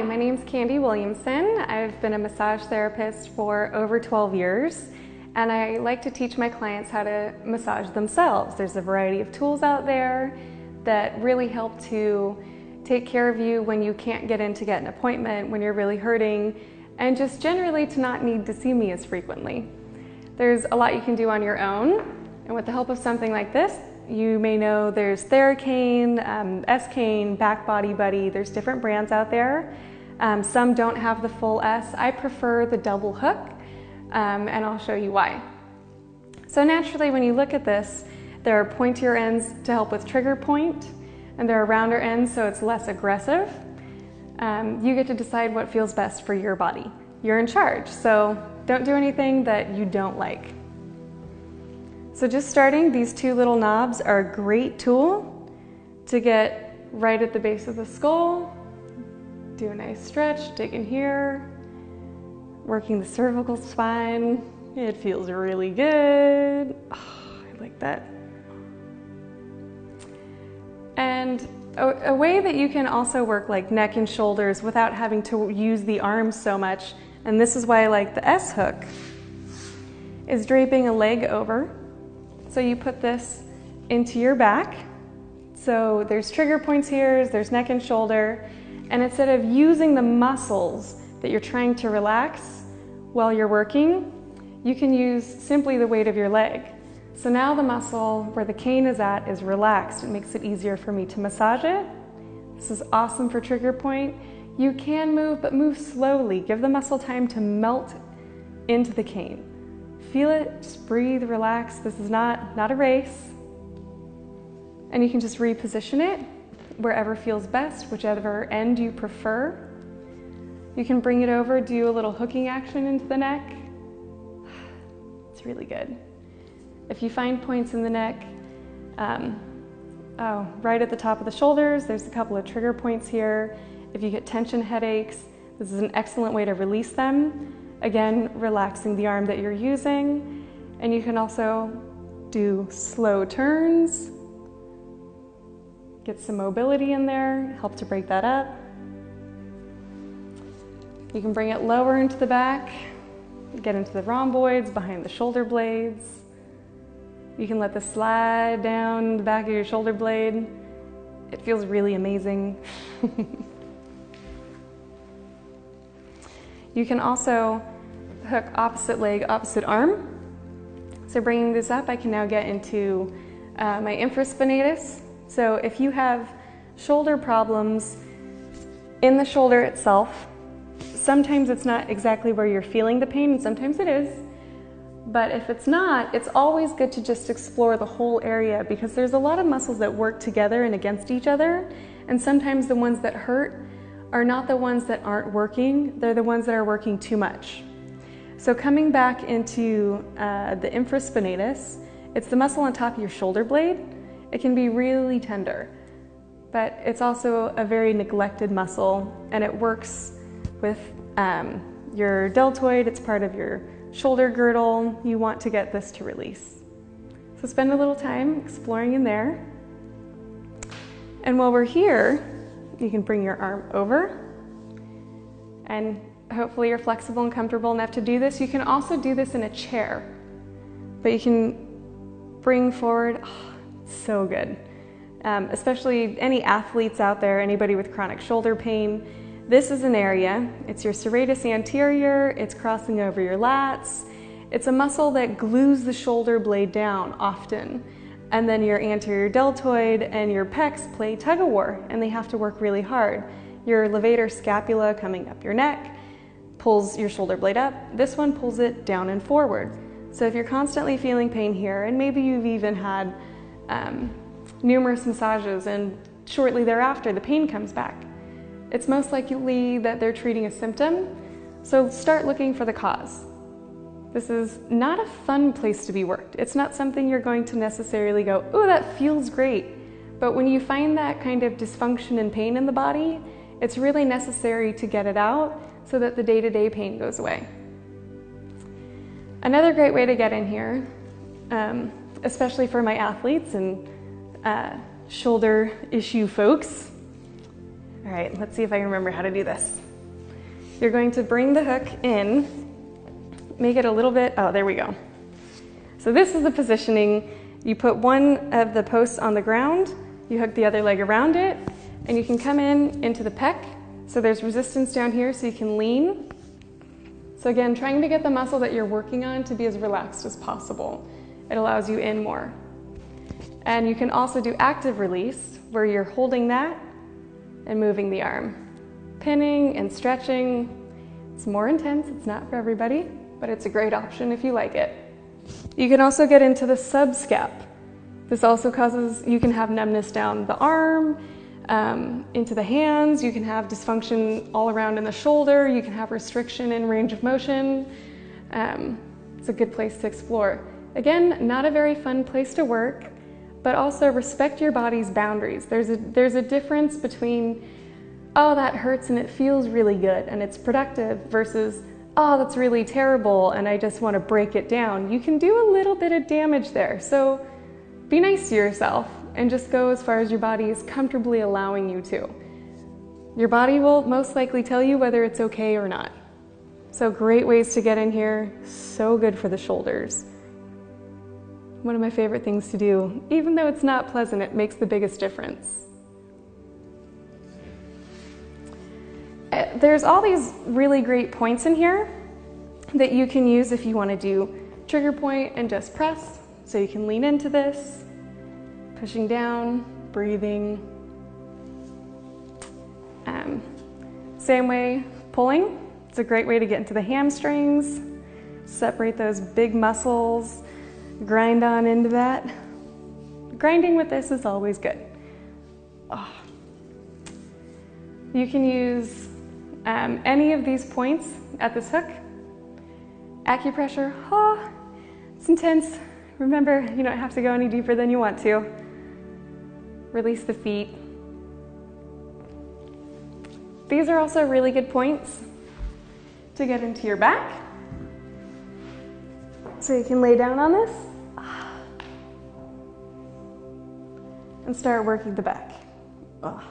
my name's Candi Williamson. I've been a massage therapist for over 12 years, and I like to teach my clients how to massage themselves. There's a variety of tools out there that really help to take care of you when you can't get in to get an appointment, when you're really hurting, and just generally to not need to see me as frequently. There's a lot you can do on your own, and with the help of something like this, you may know there's Theracane, S-Cane, Back Body Buddy. There's different brands out there. Some don't have the full S. I prefer the double hook, and I'll show you why. So naturally, when you look at this, there are pointier ends to help with trigger point, and there are rounder ends so it's less aggressive. You get to decide what feels best for your body. You're in charge, so don't do anything that you don't like. So just starting, these two little knobs are a great tool to get right at the base of the skull. Do a nice stretch, dig in here, working the cervical spine. It feels really good. Oh, I like that. And a way that you can also work like neck and shoulders without having to use the arms so much, and this is why I like the S hook, is draping a leg over. So you put this into your back. So there's trigger points here, there's neck and shoulder, and instead of using the muscles that you're trying to relax while you're working, you can use simply the weight of your leg. So now the muscle where the cane is at is relaxed. It makes it easier for me to massage it. This is awesome for trigger point. You can move, but move slowly. Give the muscle time to melt into the cane. Feel it, just breathe, relax. This is not a race. And you can just reposition it wherever feels best, whichever end you prefer. You can bring it over, do a little hooking action into the neck. It's really good. If you find points in the neck, right at the top of the shoulders, there's a couple of trigger points here. If you get tension headaches, this is an excellent way to release them. Again, relaxing the arm that you're using. And you can also do slow turns. Get some mobility in there, help to break that up. You can bring it lower into the back, get into the rhomboids, behind the shoulder blades. You can let this slide down the back of your shoulder blade. It feels really amazing. You can also hook opposite leg, opposite arm. So bringing this up, I can now get into my infraspinatus. So if you have shoulder problems in the shoulder itself, sometimes it's not exactly where you're feeling the pain, and sometimes it is. But if it's not, it's always good to just explore the whole area, because there's a lot of muscles that work together and against each other, and sometimes the ones that hurt are not the ones that aren't working, they're the ones that are working too much. So coming back into the infraspinatus, it's the muscle on top of your shoulder blade. It can be really tender, but it's also a very neglected muscle, and it works with your deltoid. It's part of your shoulder girdle. You want to get this to release. So spend a little time exploring in there. And while we're here, you can bring your arm over, and hopefully you're flexible and comfortable enough to do this. You can also do this in a chair, but you can bring forward, so good. Especially any athletes out there, anybody with chronic shoulder pain, this is an area. It's your serratus anterior, it's crossing over your lats. It's a muscle that glues the shoulder blade down often. And then your anterior deltoid and your pecs play tug of war, and they have to work really hard. Your levator scapula coming up your neck pulls your shoulder blade up. This one pulls it down and forward. So if you're constantly feeling pain here, and maybe you've even had numerous massages and shortly thereafter the pain comes back, it's most likely that they're treating a symptom. So start looking for the cause. This is not a fun place to be worked. It's not something you're going to necessarily go, oh, that feels great. But when you find that kind of dysfunction and pain in the body, it's really necessary to get it out so that the day-to-day pain goes away. Another great way to get in here, especially for my athletes and shoulder issue folks. All right, let's see if I can remember how to do this. You're going to bring the hook in, make it a little bit, oh, there we go. So this is the positioning. You put one of the posts on the ground, you hook the other leg around it, and you can come in into the pec. So there's resistance down here so you can lean. So again, trying to get the muscle that you're working on to be as relaxed as possible. It allows you in more. And you can also do active release, where you're holding that and moving the arm. Pinning and stretching. It's more intense, it's not for everybody, but it's a great option if you like it. You can also get into the subscap. This also causes, you can have numbness down the arm, into the hands, you can have dysfunction all around in the shoulder, you can have restriction in range of motion. It's a good place to explore. Again, not a very fun place to work, but also respect your body's boundaries. There's a difference between, oh, that hurts and it feels really good and it's productive, versus, oh, that's really terrible and I just want to break it down. You can do a little bit of damage there. So be nice to yourself and just go as far as your body is comfortably allowing you to. Your body will most likely tell you whether it's okay or not. So great ways to get in here, so good for the shoulders. One of my favorite things to do. Even though it's not pleasant, it makes the biggest difference. There's all these really great points in here that you can use if you want to do trigger point and just press. So you can lean into this, pushing down, breathing. Same way, pulling. It's a great way to get into the hamstrings, separate those big muscles, grind on into that. Grinding with this is always good. Oh. You can use any of these points at this hook. Acupressure, oh, it's intense. Remember, you don't have to go any deeper than you want to. Release the feet. These are also really good points to get into your back. So you can lay down on this and start working the back. Oh.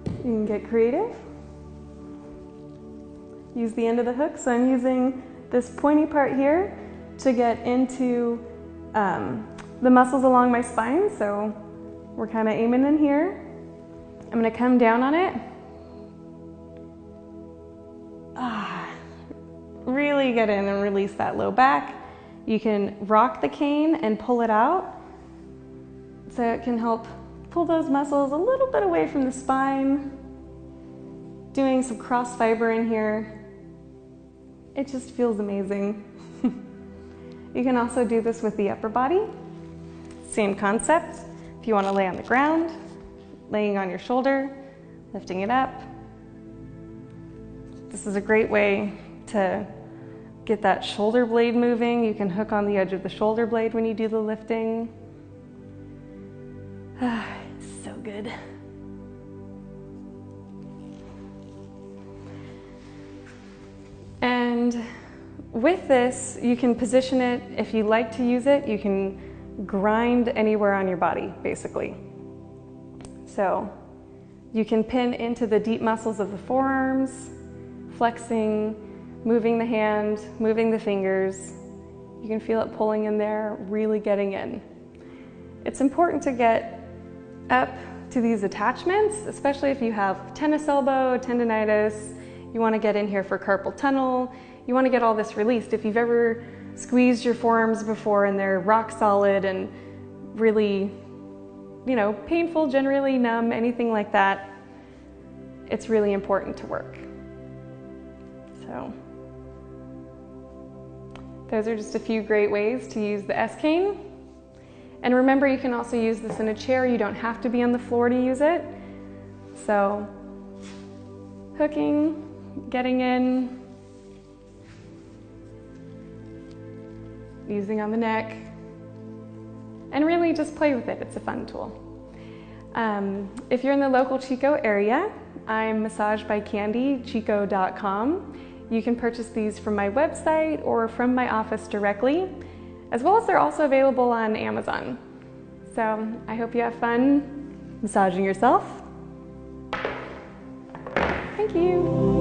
You can get creative. Use the end of the hook. So I'm using this pointy part here to get into the muscles along my spine. So we're kind of aiming in here. I'm going to come down on it. Really get in and release that low back. You can rock the cane and pull it out. So it can help pull those muscles a little bit away from the spine. Doing some cross fiber in here. It just feels amazing. You can also do this with the upper body. Same concept. If you want to lay on the ground, laying on your shoulder, lifting it up. This is a great way to get that shoulder blade moving. You can hook on the edge of the shoulder blade when you do the lifting. It's so good. And with this, you can position it, if you like to use it, you can grind anywhere on your body, basically. So you can pin into the deep muscles of the forearms, flexing, moving the hand, moving the fingers. You can feel it pulling in there, really getting in. It's important to get up to these attachments, especially if you have tennis elbow, tendonitis, you want to get in here for carpal tunnel, you want to get all this released. If you've ever squeezed your forearms before and they're rock solid and really, you know, painful, generally numb, anything like that, it's really important to work. So those are just a few great ways to use the S-cane. And remember, you can also use this in a chair. You don't have to be on the floor to use it. So hooking, getting in, using on the neck, and really just play with it. It's a fun tool. If you're in the local Chico area, I'm massaged by Candi, chico.com. You can purchase these from my website or from my office directly, as well as they're also available on Amazon. So I hope you have fun massaging yourself. Thank you.